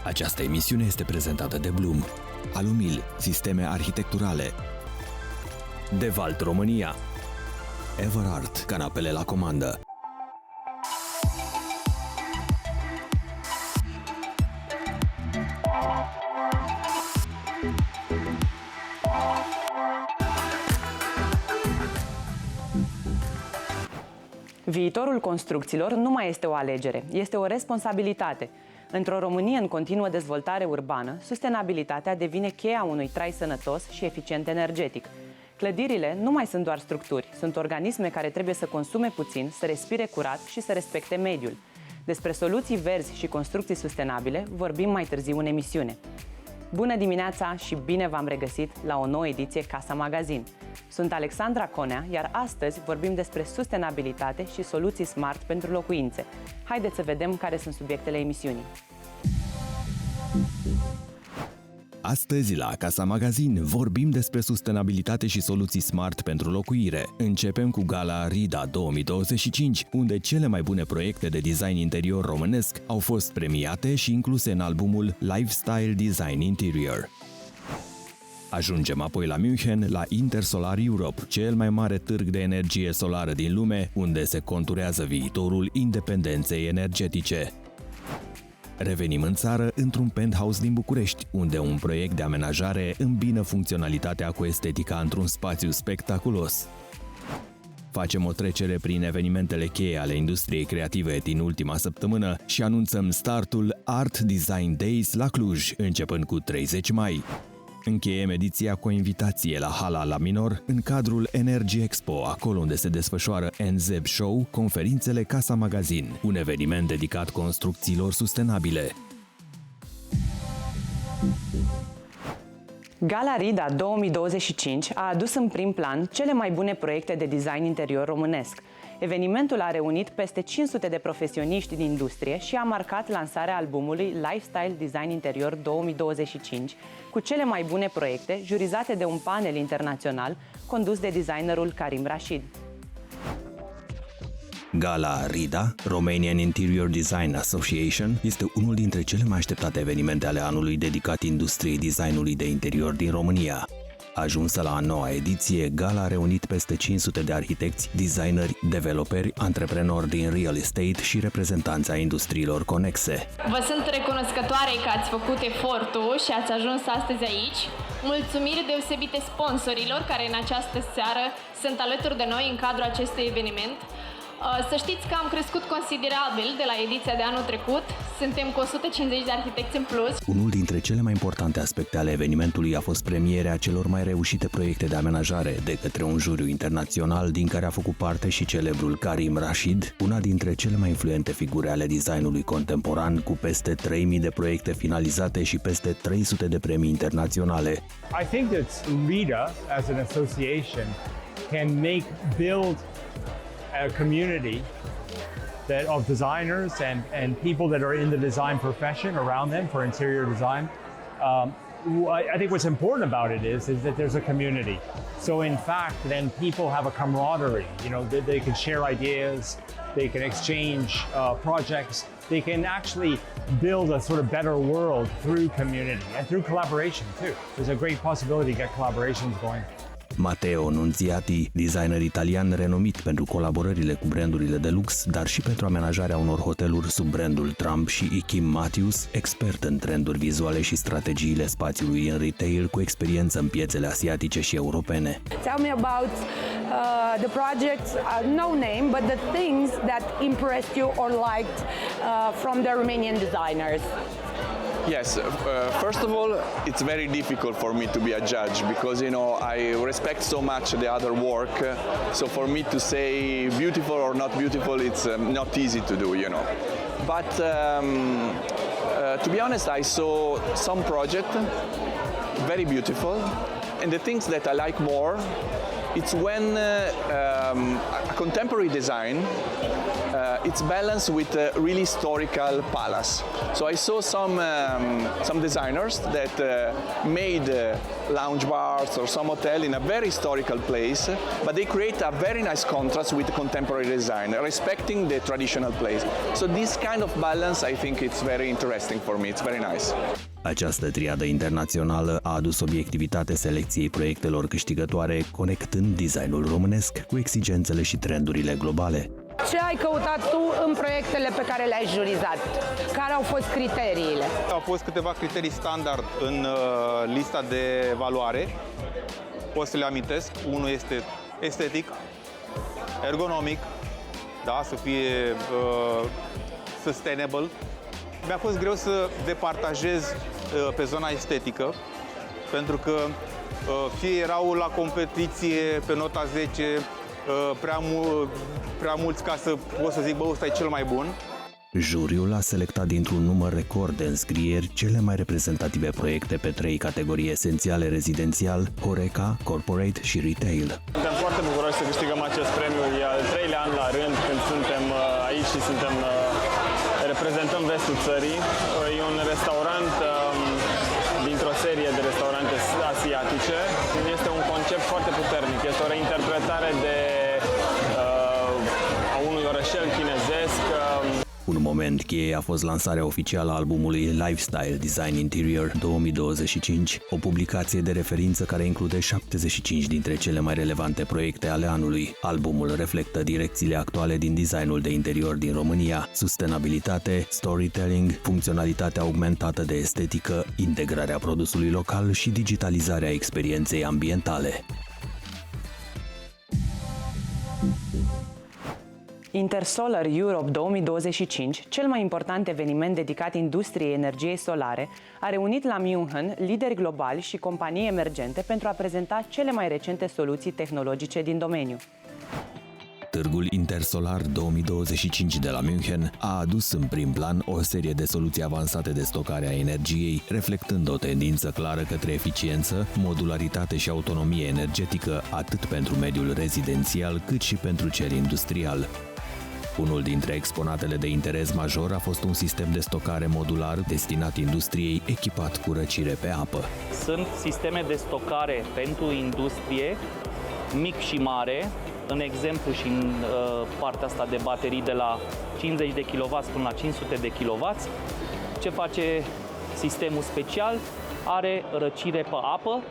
Această emisiune este prezentată de Bloom, Alumil, sisteme arhitecturale, Devalt România, Everart, canapele la comandă. Viitorul construcțiilor nu mai este o alegere, este o responsabilitate. Într-o Românie în continuă dezvoltare urbană, sustenabilitatea devine cheia unui trai sănătos și eficient energetic. Clădirile nu mai sunt doar structuri, sunt organisme care trebuie să consume puțin, să respire curat și să respecte mediul. Despre soluții verzi și construcții sustenabile vorbim mai târziu în emisiune. Bună dimineața și bine v-am regăsit la o nouă ediție Casa Magazin. Sunt Alexandra Conea, iar astăzi vorbim despre sustenabilitate și soluții smart pentru locuințe. Haideți să vedem care sunt subiectele emisiunii. Astăzi, la Casa Magazin, vorbim despre sustenabilitate și soluții smart pentru locuire. Începem cu Gala RIDA 2025, unde cele mai bune proiecte de design interior românesc au fost premiate și incluse în albumul Lifestyle Design Interior. Ajungem apoi la München, la Intersolar Europe, cel mai mare târg de energie solară din lume, unde se conturează viitorul independenței energetice. Revenim în țară într-un penthouse din București, unde un proiect de amenajare îmbină funcționalitatea cu estetica într-un spațiu spectaculos. Facem o trecere prin evenimentele cheie ale industriei creative din ultima săptămână și anunțăm startul Art Design Days la Cluj, începând cu 30 mai. Încheiem ediția cu o invitație la Hala La Minor, în cadrul Energy Expo, acolo unde se desfășoară NZEB Show, conferințele Casa Magazin, un eveniment dedicat construcțiilor sustenabile. Gala RIDA 2025 a adus în prim plan cele mai bune proiecte de design interior românesc. Evenimentul a reunit peste 500 de profesioniști din industrie și a marcat lansarea albumului Lifestyle Design Interior 2025 cu cele mai bune proiecte jurizate de un panel internațional condus de designerul Karim Rashid. Gala RIDA, Romanian Interior Design Association, este unul dintre cele mai așteptate evenimente ale anului dedicat industriei designului de interior din România. Ajunsă la a noua ediție, Gala a reunit peste 500 de arhitecți, designeri, developeri, antreprenori din real estate și reprezentanți ai industriilor conexe. Vă sunt recunoscătoare că ați făcut efortul și ați ajuns astăzi aici. Mulțumiri deosebite sponsorilor care în această seară sunt alături de noi în cadrul acestui eveniment. Să știți că am crescut considerabil de la ediția de anul trecut. Suntem cu 150 de arhitecți în plus. Unul dintre cele mai importante aspecte ale evenimentului a fost premierea celor mai reușite proiecte de amenajare de către un juriu internațional din care a făcut parte și celebrul Karim Rashid, una dintre cele mai influente figure ale designului contemporan, cu peste 3000 de proiecte finalizate și peste 300 de premii internaționale. I think that RIDA as an association can build a community of designers and people that are in the design profession around them for interior design. I think what's important about it is that there's a community. So in fact, then people have a camaraderie. You know, they can share ideas, they can exchange projects, they can actually build a sort of better world through community and through collaboration too. There's a great possibility to get collaborations going. Matteo Nunziati, designer italian renumit pentru colaborările cu brandurile de lux, dar și pentru amenajarea unor hoteluri sub brandul Trump, și Ikim Matthews, expert în trenduri vizuale și strategiile spațiului în retail, cu experiență în piețele asiatice și europene. Tell me about the projects, no name, but the things that impressed you or liked from the Romanian designers. Yes, first of all, it's very difficult for me to be a judge because, you know, I respect so much the other work. So for me to say beautiful or not beautiful, it's not easy to do, you know. But to be honest, I saw some project very beautiful, and the things that I like more, it's when a contemporary design it's balanced with a really historical palace. So I saw some designers that made lounge bars or some hotel in a very historical place, but they create a very nice contrast with contemporary design, respecting the traditional place. So this kind of balance, I think it's very interesting for me. It's very nice. Această triadă internațională a adus obiectivitate selecției proiectelor câștigătoare, conectând designul românesc cu exigențele și trendurile globale. Ce ai căutat tu în proiectele pe care le-ai jurizat? Care au fost criteriile? Au fost câteva criterii standard în lista de evaluare. Pot să le amintesc. Unul este estetic, ergonomic, da, să fie sustainable. Mi-a fost greu să departajez pe zona estetică, pentru că fie erau la competiție pe nota 10 prea mulți ca să pot să zic, bă, ăsta e cel mai bun. Juriul a selectat dintr-un număr record de înscrieri cele mai reprezentative proiecte pe 3 categorii esențiale: rezidențial, Horeca, Corporate și Retail. Suntem foarte bucuroși să câștigăm acest premiu. E al 3-lea an la rând când suntem aici și reprezentăm vestul țării. E un restaurant dintr-o serie de restaurante asiatice. Este un concept foarte puternic. Este o reinterpretare a unui orășel chinezesc. Un moment cheie a fost lansarea oficială a albumului Lifestyle Design Interior 2025, o publicație de referință care include 75 dintre cele mai relevante proiecte ale anului. Albumul reflectă direcțiile actuale din designul de interior din România: sustenabilitate, storytelling, funcționalitatea augmentată de estetică, integrarea produsului local și digitalizarea experienței ambientale. Intersolar Europe 2025, cel mai important eveniment dedicat industriei energiei solare, a reunit la München lideri globali și companii emergente pentru a prezenta cele mai recente soluții tehnologice din domeniu. Târgul Intersolar 2025 de la München a adus în prim plan o serie de soluții avansate de stocare a energiei, reflectând o tendință clară către eficiență, modularitate și autonomie energetică, atât pentru mediul rezidențial cât și pentru cel industrial. Unul dintre exponatele de interes major a fost un sistem de stocare modular destinat industriei, echipat cu răcire pe apă. Sunt sisteme de stocare pentru industrie, mic și mare, în exemplu și în partea asta de baterii de la 50 de kW până la 500 de kW. Ce face sistemul special? Are răcire pe apă,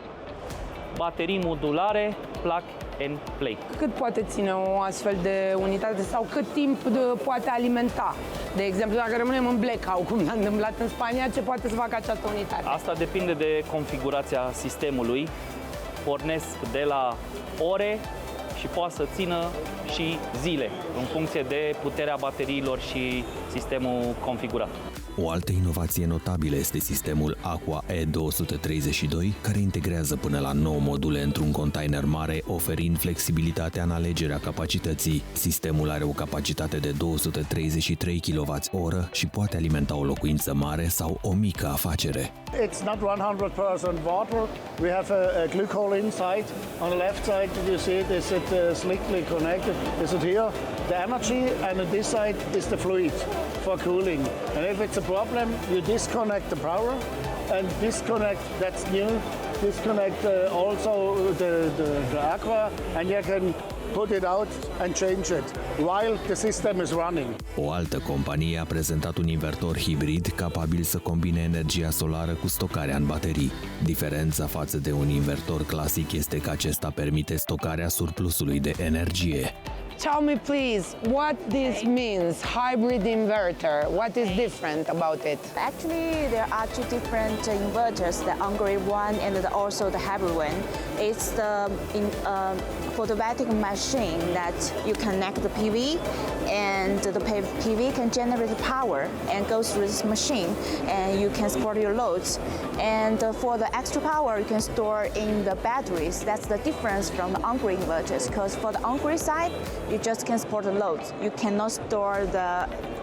baterii modulare, plug and play. Cât poate ține o astfel de unitate sau cât timp poate alimenta? De exemplu, dacă rămânem în blackout, cum s-a întâmplat în Spania, ce poate să facă această unitate? Asta depinde de configurația sistemului. Pornesc de la ore și poate să țină și zile, în funcție de puterea bateriilor și sistemul configurat. O altă inovație notabilă este sistemul Aqua E232, care integrează până la 9 module într-un container mare, oferind flexibilitatea în alegerea capacității. Sistemul are o capacitate de 233 kWh și poate alimenta o locuință mare sau o mică afacere. It's not 100% water. We have a glycol inside. On the left side, you see it, is it slickly connected? Is it here? The energy, and on this side is the fluid for cooling. And if it's a problem, you disconnect the power and disconnect, that's new, disconnect also the aqua, and you can put it out and change it while the system is running. O altă companie a prezentat un invertor hibrid capabil să combine energia solară cu stocarea în baterii. Diferența față de un invertor clasic este că acesta permite stocarea surplusului de energie. Tell me please, what this means, hybrid inverter, what is different about it? Actually, there are two different inverters, the on-grid one and also the hybrid one. It's the photovoltaic machine that you connect the PV, and the PV can generate power and goes through this machine, and you can store your loads. And for the extra power, you can store in the batteries. That's the difference from the on-grid inverters, because for the on-grid side, you just can store the loads. You cannot store the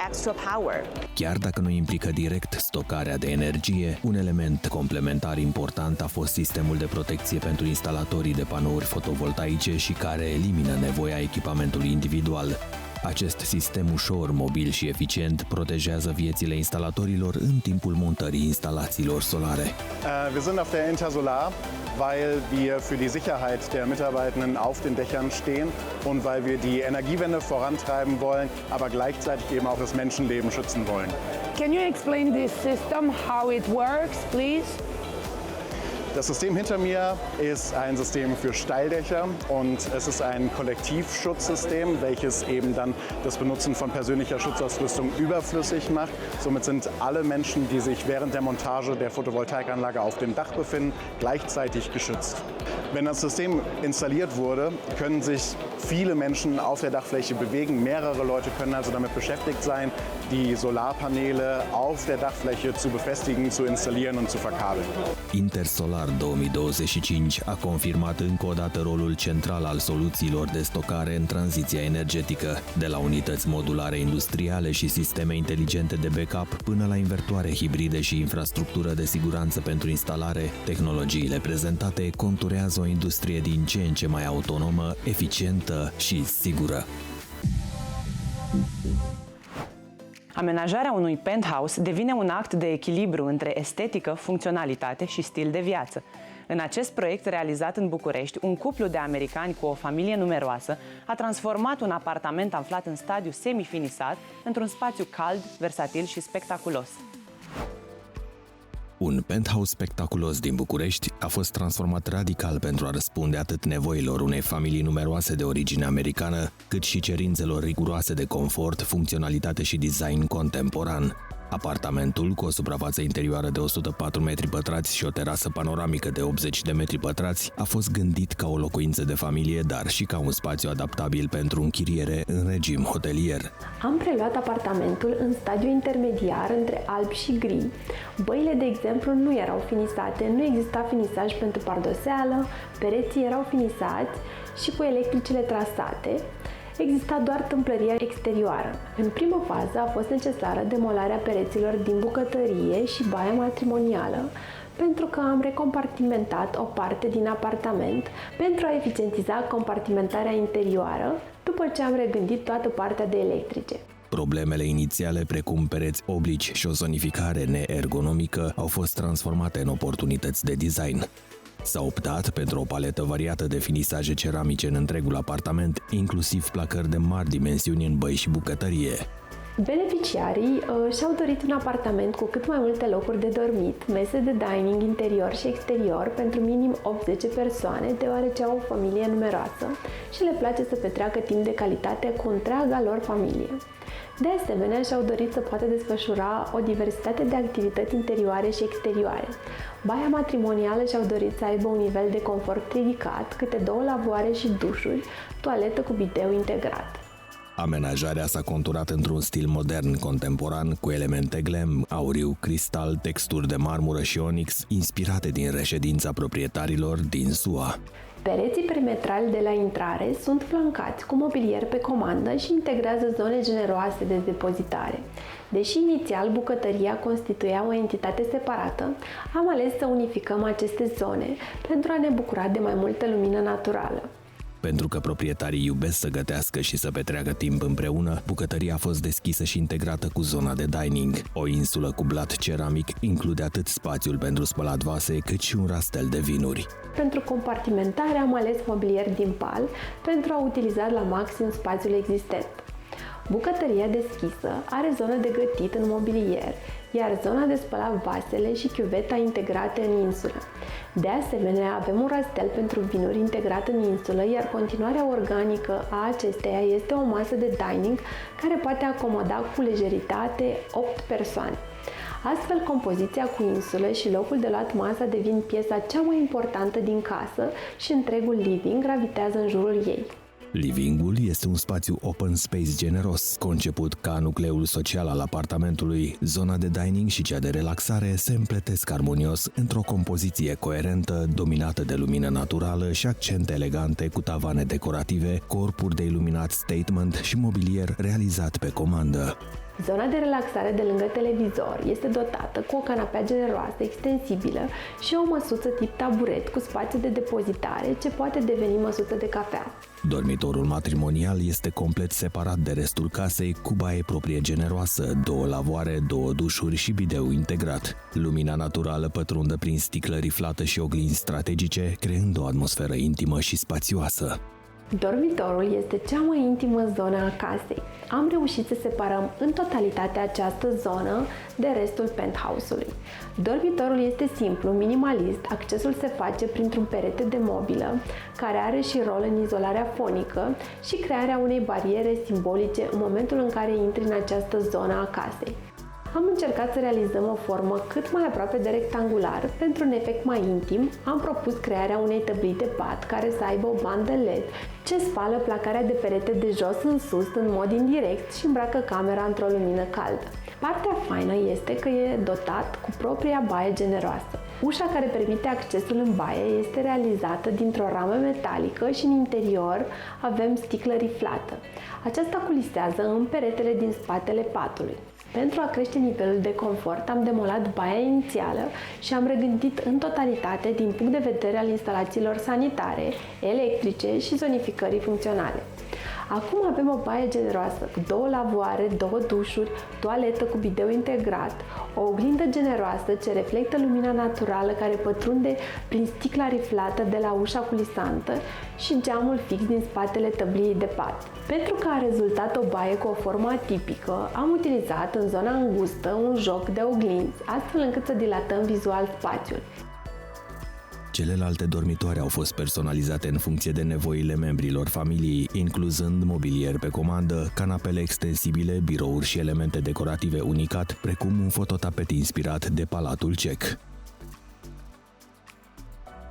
extra power. Chiar dacă nu implică direct stocarea de energie, un element complementar important a fost sistemul de protecție pentru instalatorii de panouri fotovoltaice și care elimină nevoia echipamentului individual. Acest sistem ușor, mobil și eficient protejează viețile instalatorilor în timpul montării instalațiilor solare. Wir sind auf der Intersolar, weil wir für die Sicherheit der Mitarbeitenden auf den Dächern stehen und weil wir die Energiewende vorantreiben wollen, aber gleichzeitig eben auch das Menschenleben schützen wollen. Can you explain this system, how it works, please? Das System hinter mir ist ein System für Steildächer und es ist ein Kollektivschutzsystem, welches eben dann das Benutzen von persönlicher Schutzausrüstung überflüssig macht. Somit sind alle Menschen, die sich während der Montage der Photovoltaikanlage auf dem Dach befinden, gleichzeitig geschützt. Wenn das System installiert wurde, können sich viele Menschen auf der Dachfläche bewegen. Mehrere Leute können also damit beschäftigt sein, die Solarpaneele auf der Dachfläche zu befestigen, zu installieren und zu verkabeln. Intersolar 2025 a confirmat încă o dată rolul central al soluțiilor de stocare în tranziția energetică, de la unități modulare industriale și sisteme inteligente de backup până la invertoare hibride și infrastructură de siguranță pentru instalare. Tehnologiile prezentate conturează o industrie din ce în ce mai autonomă, eficientă și sigură. Amenajarea unui penthouse devine un act de echilibru între estetică, funcționalitate și stil de viață. În acest proiect realizat în București, un cuplu de americani cu o familie numeroasă a transformat un apartament aflat în stadiu semifinisat într-un spațiu cald, versatil și spectaculos. Un penthouse spectaculos din București a fost transformat radical pentru a răspunde atât nevoilor unei familii numeroase de origine americană, cât și cerințelor riguroase de confort, funcționalitate și design contemporan. Apartamentul, cu o suprafață interioară de 104 metri pătrați și o terasă panoramică de 80 de metri pătrați, a fost gândit ca o locuință de familie, dar și ca un spațiu adaptabil pentru închiriere în regim hotelier. Am preluat apartamentul în stadiu intermediar între alb și gri. Băile, de exemplu, nu erau finisate, nu exista finisaj pentru pardoseală, pereții erau finisați și cu electricele trasate. Exista doar tâmplăria exterioară. În primă fază a fost necesară demolarea pereților din bucătărie și baia matrimonială, pentru că am recompartimentat o parte din apartament pentru a eficientiza compartimentarea interioară, după ce am regândit toată partea de electrice. Problemele inițiale, precum pereți oblici și o zonificare neergonomică, au fost transformate în oportunități de design. S-a optat pentru o paletă variată de finisaje ceramice în întregul apartament, inclusiv placări de mari dimensiuni în băi și bucătărie. Beneficiarii și-au dorit un apartament cu cât mai multe locuri de dormit, mese de dining interior și exterior pentru minim 8-10 persoane, deoarece au o familie numeroasă și le place să petreacă timp de calitate cu întreaga lor familie. De asemenea, și-au dorit să poată desfășura o diversitate de activități interioare și exterioare. Baia matrimonială și-au dorit să aibă un nivel de confort ridicat, câte 2 lavoare și dușuri, toaletă cu bideu integrat. Amenajarea s-a conturat într-un stil modern contemporan, cu elemente glam, auriu, cristal, texturi de marmură și onyx, inspirate din reședința proprietarilor din SUA. Pereții perimetrali de la intrare sunt flancați cu mobilier pe comandă și integrează zone generoase de depozitare. Deși inițial bucătăria constituia o entitate separată, am ales să unificăm aceste zone pentru a ne bucura de mai multă lumină naturală. Pentru că proprietarii iubesc să gătească și să petreacă timp împreună, bucătăria a fost deschisă și integrată cu zona de dining. O insulă cu blat ceramic include atât spațiul pentru spălat vase, cât și un rastel de vinuri. Pentru compartimentare am ales mobilier din pal pentru a utiliza la maxim spațiul existent. Bucătăria deschisă are zonă de gătit în mobilier, iar zona de spălat vasele și chiuveta integrate în insulă. De asemenea, avem un rastel pentru vinuri integrat în insulă, iar continuarea organică a acesteia este o masă de dining care poate acomoda cu lejeritate 8 persoane. Astfel, compoziția cu insulă și locul de luat masa devin piesa cea mai importantă din casă și întregul living gravitează în jurul ei. Livingul este un spațiu open space generos, conceput ca nucleul social al apartamentului. Zona de dining și cea de relaxare se împletesc armonios într-o compoziție coerentă, dominată de lumină naturală și accente elegante cu tavane decorative, corpuri de iluminat statement și mobilier realizat pe comandă. Zona de relaxare de lângă televizor este dotată cu o canapea generoasă, extensibilă și o măsuță tip taburet cu spațiu de depozitare ce poate deveni măsuță de cafea. Dormitorul matrimonial este complet separat de restul casei, cu baie proprie generoasă, 2 lavoare, 2 dușuri și bideu integrat. Lumina naturală pătrundă prin sticlă riflată și oglinzi strategice, creând o atmosferă intimă și spațioasă. Dormitorul este cea mai intimă zonă a casei. Am reușit să separăm în totalitate această zonă de restul penthouse-ului. Dormitorul este simplu, minimalist, accesul se face printr-un perete de mobilă, care are și rol în izolarea fonică și crearea unei bariere simbolice în momentul în care intri în această zonă a casei. Am încercat să realizăm o formă cât mai aproape de rectangular. Pentru un efect mai intim, am propus crearea unei tăblii de pat care să aibă o bandă LED ce spală placarea de perete de jos în sus în mod indirect și îmbracă camera într-o lumină caldă. Partea faină este că e dotat cu propria baie generoasă. Ușa care permite accesul în baie este realizată dintr-o ramă metalică și în interior avem sticlă riflată. Aceasta culisează în peretele din spatele patului. Pentru a crește nivelul de confort, am demolat baia inițială și am regândit în totalitate din punct de vedere al instalațiilor sanitare, electrice și zonificării funcționale. Acum avem o baie generoasă cu 2 lavoare, 2 dușuri, toaletă cu bideu integrat, o oglindă generoasă ce reflectă lumina naturală care pătrunde prin sticla riflată de la ușa culisantă și geamul fix din spatele tăbliei de pat. Pentru că a rezultat o baie cu o formă atipică, am utilizat în zona îngustă un joc de oglinzi, astfel încât să dilatăm vizual spațiul. Celelalte dormitoare au fost personalizate în funcție de nevoile membrilor familiei, incluzând mobilier pe comandă, canapele extensibile, birouri și elemente decorative unicat, precum un fototapet inspirat de Palatul Cec.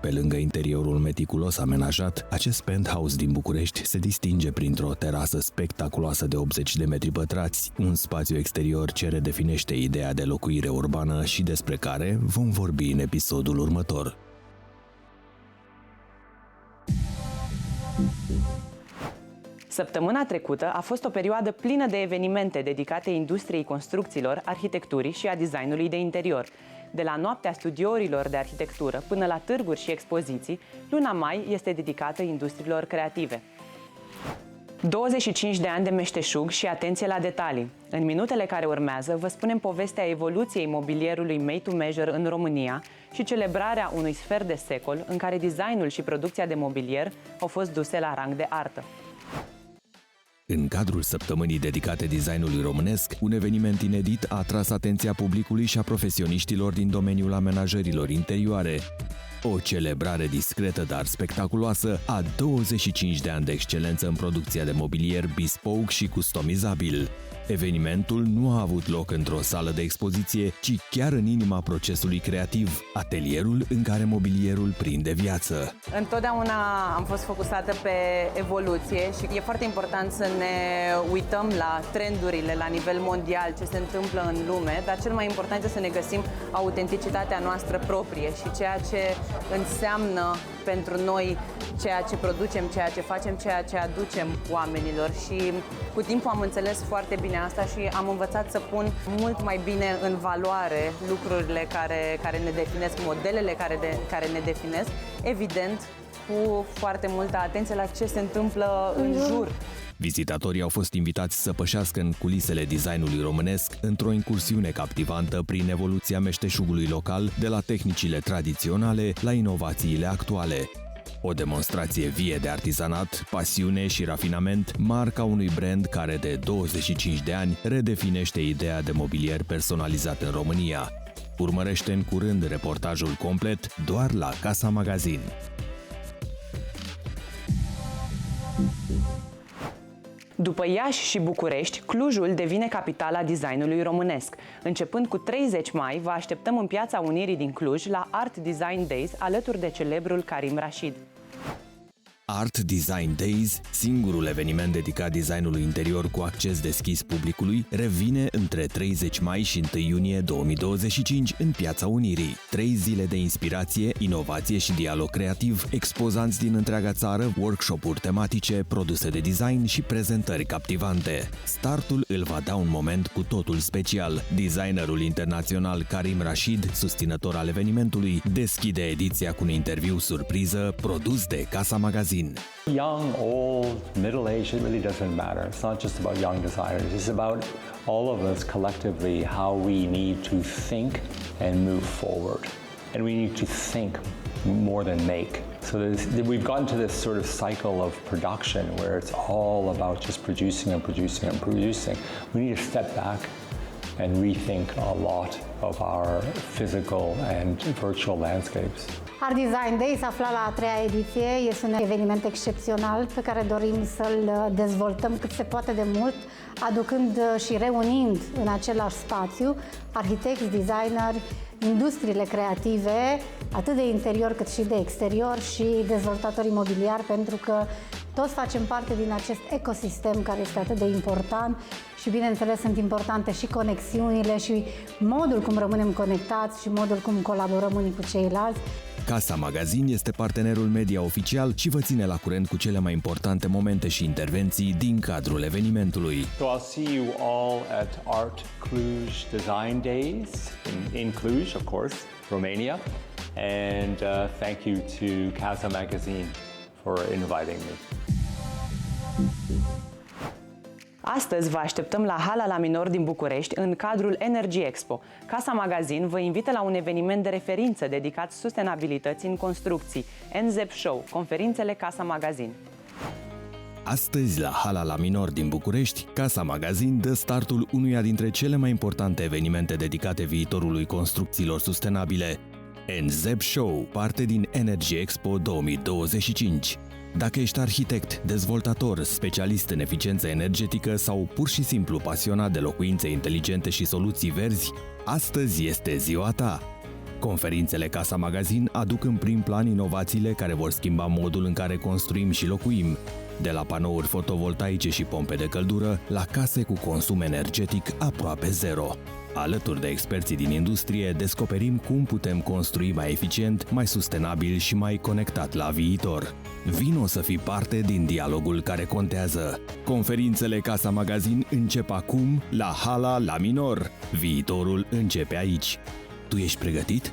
Pe lângă interiorul meticulos amenajat, acest penthouse din București se distinge printr-o terasă spectaculoasă de 80 de metri pătrați, un spațiu exterior ce redefinește ideea de locuire urbană și despre care vom vorbi în episodul următor. Săptămâna trecută a fost o perioadă plină de evenimente dedicate industriei construcțiilor, arhitecturii și a designului de interior. De la noaptea studiourilor de arhitectură până la târguri și expoziții, luna mai este dedicată industriilor creative. 25 de ani de meșteșug și atenție la detalii. În minutele care urmează vă spunem povestea evoluției mobilierului made to measure în România și celebrarea unui sfert de secol în care designul și producția de mobilier au fost duse la rang de artă. În cadrul săptămânii dedicate designului românesc, un eveniment inedit a atras atenția publicului și a profesioniștilor din domeniul amenajărilor interioare. O celebrare discretă, dar spectaculoasă, a 25 de ani de excelență în producția de mobilier bespoke și customizabil. Evenimentul nu a avut loc într-o sală de expoziție, ci chiar în inima procesului creativ, atelierul în care mobilierul prinde viață. Întotdeauna am fost focusată pe evoluție și e foarte important să ne uităm la trendurile la nivel mondial, ce se întâmplă în lume, dar cel mai important este să ne găsim autenticitatea noastră proprie și ceea ce înseamnă pentru noi ceea ce producem, ceea ce facem, ceea ce aducem oamenilor. Și cu timpul am înțeles foarte bine asta și am învățat să pun mult mai bine în valoare lucrurile care ne definesc, modelele care ne definesc, evident cu foarte multă atenție la ce se întâmplă în jur. Vizitatorii au fost invitați să pășească în culisele designului românesc într-o incursiune captivantă prin evoluția meșteșugului local, de la tehnicile tradiționale la inovațiile actuale. O demonstrație vie de artizanat, pasiune și rafinament, marca unui brand care de 25 de ani redefinește ideea de mobilier personalizat în România. Urmărește în curând reportajul complet doar la Casa Magazin. După Iași și București, Clujul devine capitala designului românesc. Începând cu 30 mai, vă așteptăm în Piața Unirii din Cluj la Art Design Days alături de celebrul Karim Rashid. Art Design Days, singurul eveniment dedicat designului interior cu acces deschis publicului, revine între 30 mai și 1 iunie 2025 în Piața Unirii. 3 zile de inspirație, inovație și dialog creativ, expozanți din întreaga țară, workshop-uri tematice, produse de design și prezentări captivante. Startul îl va da un moment cu totul special. Designerul internațional Karim Rashid, susținător al evenimentului, deschide ediția cu un interviu surpriză produs de Casa Magazin. Young, old, middle-aged, it really doesn't matter. It's not just about young designers. It's about all of us collectively, how we need to think and move forward. And we need to think more than make. So we've gotten to this sort of cycle of production where it's all about just producing and producing and producing. We need to step back and rethink a lot of our physical and virtual landscapes. Art Design Day s-a aflat la a 3-a ediție. Este un eveniment excepțional pe care dorim să-l dezvoltăm cât se poate de mult, aducând și reunind în același spațiu arhitecți, designeri, industriile creative, atât de interior cât și de exterior și dezvoltatori imobiliari, pentru că toți facem parte din acest ecosistem care este atât de important și, bineînțeles, sunt importante și conexiunile și modul cum rămânem conectați și modul cum colaborăm unii cu ceilalți. Casa Magazin este partenerul media oficial și vă ține la curent cu cele mai importante momente și intervenții din cadrul evenimentului. So I'll see you all at Art Cluj Design Days in Cluj, of course, Romania. And thank you to Casa Magazin for inviting me. Astăzi vă așteptăm la Hala la Minor din București în cadrul Energy Expo. Casa Magazin vă invită la un eveniment de referință dedicat sustenabilității în construcții, NZEP Show, conferințele Casa Magazin. Astăzi, la Hala la Minor din București, Casa Magazin dă startul unuia dintre cele mai importante evenimente dedicate viitorului construcțiilor sustenabile, NZEP Show, parte din Energy Expo 2025. Dacă ești arhitect, dezvoltator, specialist în eficiență energetică sau pur și simplu pasionat de locuințe inteligente și soluții verzi, astăzi este ziua ta! Conferințele Casa Magazin aduc în prim plan inovațiile care vor schimba modul în care construim și locuim, de la panouri fotovoltaice și pompe de căldură la case cu consum energetic aproape zero. Alături de experții din industrie, descoperim cum putem construi mai eficient, mai sustenabil și mai conectat la viitor. Vino să fii parte din dialogul care contează. Conferințele Casa Magazin încep acum la Hala la Minor. Viitorul începe aici. Tu ești pregătit?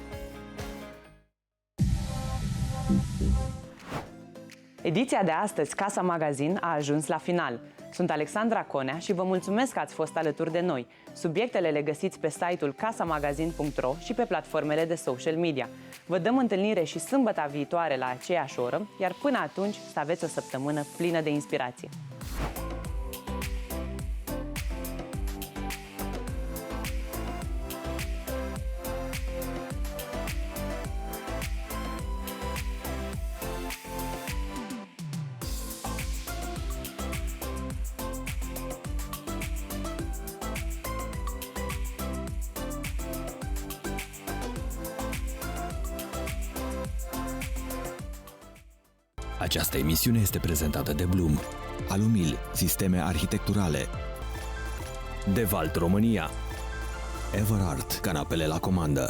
Ediția de astăzi, Casa Magazin, a ajuns la final. Sunt Alexandra Conea și vă mulțumesc că ați fost alături de noi. Subiectele le găsiți pe site-ul casamagazin.ro și pe platformele de social media. Vă dăm întâlnire și sâmbăta viitoare la aceeași oră, iar până atunci să aveți o săptămână plină de inspirație. Această emisiune este prezentată de Bloom, Alumil, sisteme arhitecturale, Devalt România, Everart, canapele la comandă.